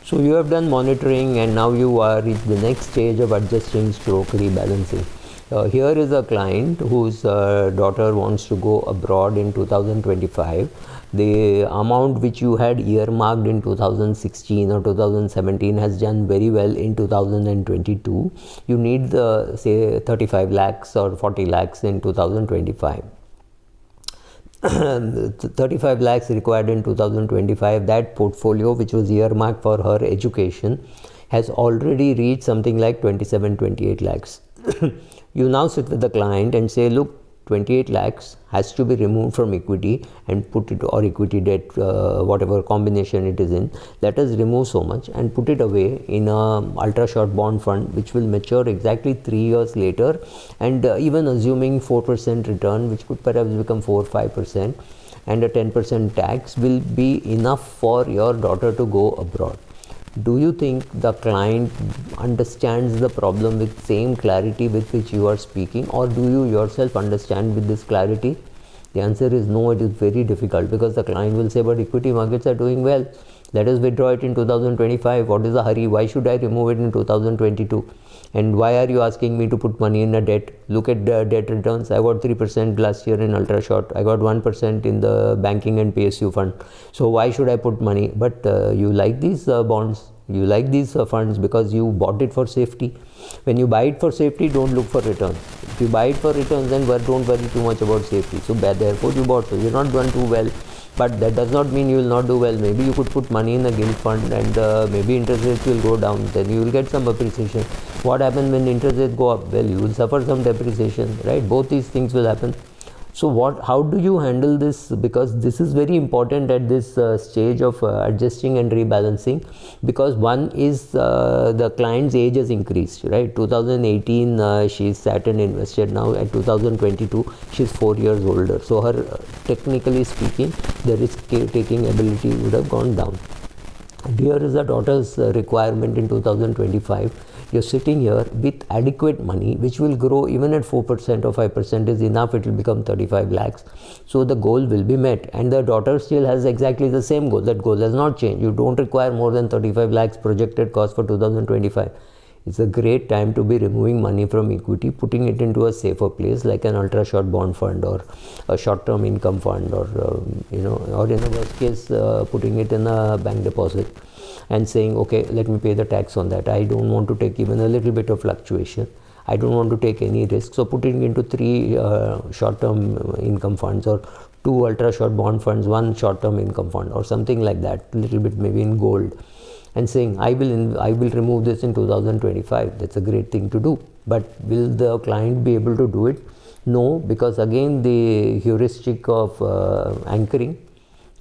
So you have done monitoring, and now you are reached the next stage of adjusting stroke rebalancing. Here is a client whose daughter wants to go abroad in 2025. The amount which you had earmarked in 2016 or 2017 has done very well in 2022. You need say 35 lakhs or 40 lakhs in 2025. 35 lakhs required in 2025. That portfolio which was earmarked for her education has already reached something like 27-28 lakhs. You now sit with the client and say, look, 28 lakhs has to be removed from equity and put it, or equity debt, whatever combination it is in. Let us remove so much and put it away in a ultra short bond fund which will mature exactly 3 years later, and even assuming 4% return, which could perhaps become 4 or 5%, and a 10% tax, will be enough for your daughter to go abroad. Do you think the client understands the problem with same clarity with which you are speaking, or do you yourself understand with this clarity? The answer is no. It is very difficult, because the client will say, but equity markets are doing well, let us withdraw it in 2025. What is the hurry? Why should I remove it in 2022? And why are you asking me to put money in a debt? Look at the debt returns. I got 3% last year in ultra short. I got 1% in the banking and PSU fund. So why should I put money? But you like these bonds. You like these funds because you bought it for safety. When you buy it for safety, don't look for returns. If you buy it for returns, then don't worry too much about safety. So therefore you bought. So you're not done too well. But that does not mean you will not do well. Maybe you could put money in a gilt fund, and maybe interest rates will go down. Then you will get some appreciation. What happens when interest rates go up? Well, you will suffer some depreciation, right? Both these things will happen. So how do you handle this? Because this is very important at this stage of adjusting and rebalancing, because one is the client's age has increased, right? 2018 she sat and invested. Now at 2022 she's 4 years older. So her technically speaking, the risk taking ability would have gone down. And here is the daughter's requirement in 2025. You're sitting here with adequate money, which will grow even at 4% or 5% is enough. It will become 35 lakhs. So the goal will be met. And the daughter still has exactly the same goal. That goal has not changed. You don't require more than 35 lakhs projected cost for 2025. It's a great time to be removing money from equity, putting it into a safer place like an ultra short bond fund or a short term income fund, or or in a worst case putting it in a bank deposit and saying, okay, let me pay the tax on that. I don't want to take even a little bit of fluctuation. I don't want to take any risk. So putting into 3 short term income funds, or 2 ultra short bond funds, 1 short term income fund, or something like that, a little bit maybe in gold, and saying, I will remove this in 2025. That's a great thing to do. But will the client be able to do it? No, because again the heuristic of anchoring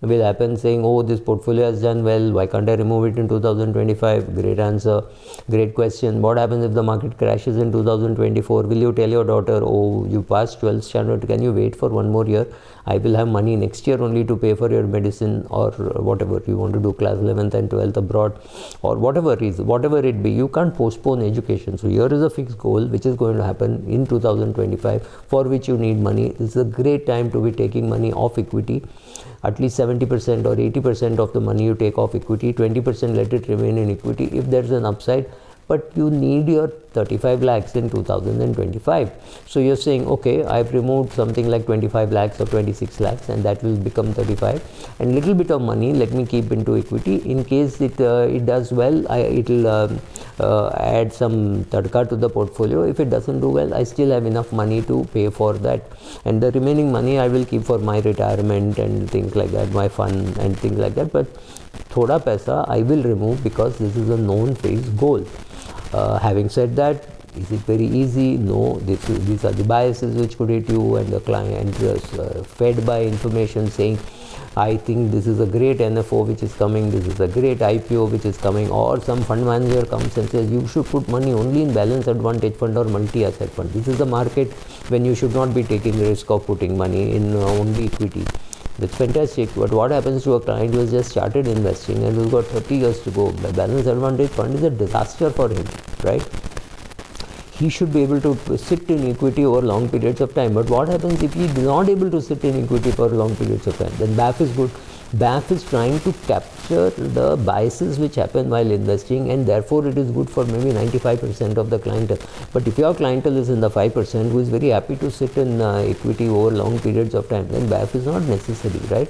will happen, saying, oh, this portfolio has done well, why can't I remove it in 2025? Great answer, great question. What happens if the market crashes in 2024? Will you tell your daughter, oh, you passed 12th standard, can you wait for 1 more year? I will have money next year only to pay for your medicine, or whatever you want to do, class 11th and 12th abroad, or whatever it be. You can't postpone education. So here is a fixed goal which is going to happen in 2025, for which you need money. This is a great time to be taking money off equity. At least 70% or 80% of the money you take off equity, 20% let it remain in equity if there's an upside. But you need your 35 lakhs in 2025. So you're saying, okay, I've removed something like 25 lakhs or 26 lakhs, and that will become 35. And little bit of money, let me keep into equity. In case it does well, it will add some tadka to the portfolio. If it doesn't do well, I still have enough money to pay for that. And the remaining money I will keep for my retirement and things like that, my fund and things like that. But thoda paisa I will remove, because this is a known phase goal. Having said that, is it very easy? No. These are the biases which could hit you, and the client is fed by information saying, I think this is a great NFO which is coming, this is a great IPO which is coming, or some fund manager comes and says you should put money only in balance advantage fund or multi-asset fund. This is the market when you should not be taking the risk of putting money in only equity. That's fantastic. But what happens to a client who has just started investing and who's got 30 years to go? The balance advantage fund is a disaster for him, right? He should be able to sit in equity over long periods of time. But what happens if he is not able to sit in equity for long periods of time? Then BAF is good. BAF is trying to capture the biases which happen while investing, and therefore it is good for maybe 95% of the clientele. But if your clientele is in the 5% who is very happy to sit in equity over long periods of time, then BAF is not necessary, right?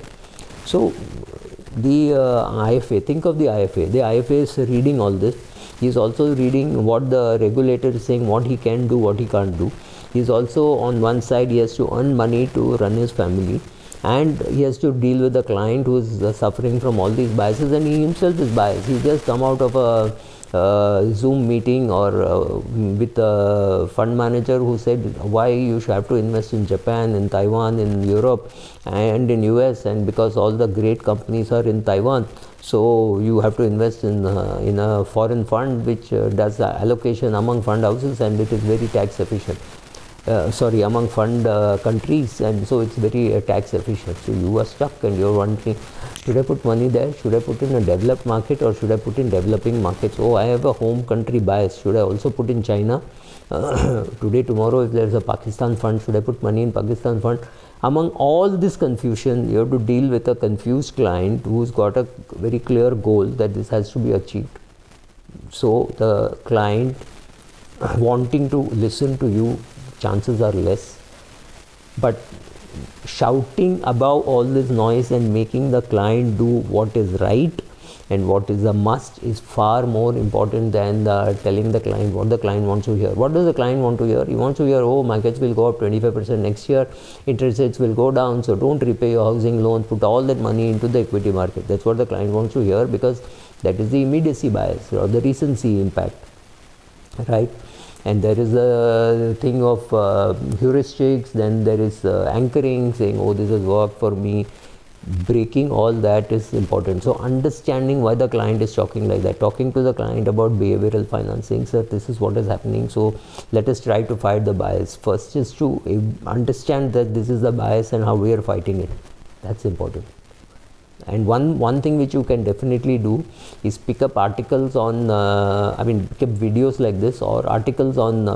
So the IFA, think of the IFA. The IFA is reading all this. He is also reading what the regulator is saying, what he can do, what he can't do. He is also, on one side, he has to earn money to run his family, and he has to deal with the client who is suffering from all these biases, and he himself is biased. He just come out of a Zoom meeting or with a fund manager who said why you should have to invest in Japan, in Taiwan, in Europe and in US, and because all the great companies are in Taiwan, so you have to invest in a foreign fund which does allocation among fund houses, and it is very tax efficient. Among fund countries, and so it's very tax efficient. So you are stuck and you're wondering, should I put money there? Should I put in a developed market, or should I put in developing markets? Oh, I have a home country bias. Should I also put in China? Today, tomorrow, if there's a Pakistan fund, should I put money in Pakistan fund? Among all this confusion, you have to deal with a confused client who's got a very clear goal that this has to be achieved. So the client wanting to listen to you, chances are less. But shouting above all this noise and making the client do what is right and what is a must is far more important than telling the client what the client wants to hear. What does the client want to hear? He wants to hear, oh, markets will go up 25% next year, interest rates will go down, so don't repay your housing loan, put all that money into the equity market. That's what the client wants to hear, because that is the immediacy bias or the recency impact, right? And there is a thing of heuristics, then there is anchoring, saying, oh, this has worked for me. Breaking all that is important. So understanding why the client is talking like that, talking to the client about behavioral financing, sir, this is what is happening, so let us try to fight the bias. First is to understand that this is the bias and how we are fighting it. That's important. And one thing which you can definitely do is pick up articles on, pick up videos like this or articles on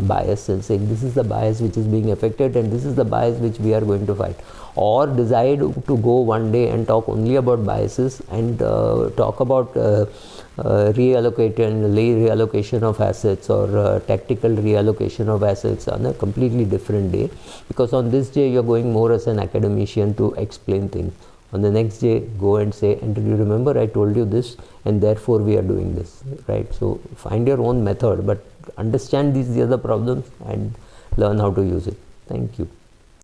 bias, and saying this is the bias which is being affected and this is the bias which we are going to fight. Or decide to go one day and talk only about biases and talk about reallocation of assets or tactical reallocation of assets on a completely different day, because on this day you are going more as an academician to explain things. On the next day, go and say, and do you remember I told you this, and therefore we are doing this, right? So find your own method, but understand these are the problems and learn how to use it. Thank you.